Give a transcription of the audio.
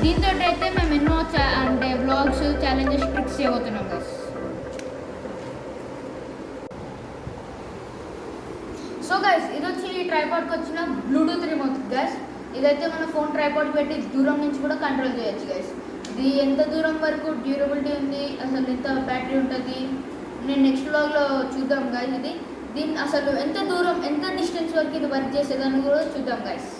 దీంతో అయితే మేము ఎన్నో అంటే వ్లాగ్స్ ఛాలెంజెస్ ట్రిక్స్ చేయబోతున్నాం గైస్. సో గైస్ ఇది వచ్చి ట్రైపాడ్కి వచ్చిన బ్లూటూత్ రిమోట్ గైస్. ఇదైతే మన ఫోన్ ట్రైపాడ్ పెట్టి దూరం నుంచి కూడా కంట్రోల్ చేయొచ్చు గైస్. ఇది ఎంత దూరం వరకు డ్యూరబిలిటీ ఉంది, అసలు ఎంత బ్యాటరీ ఉంటుంది నేను నెక్స్ట్ వ్లాగ్లో చూద్దాం గైస్. దీన్ని అసలు ఎంత దూరం ఎంత డిస్టెన్స్ వరకు ఇది వర్క్ చేసేదాన్ని కూడా చూద్దాం గైస్.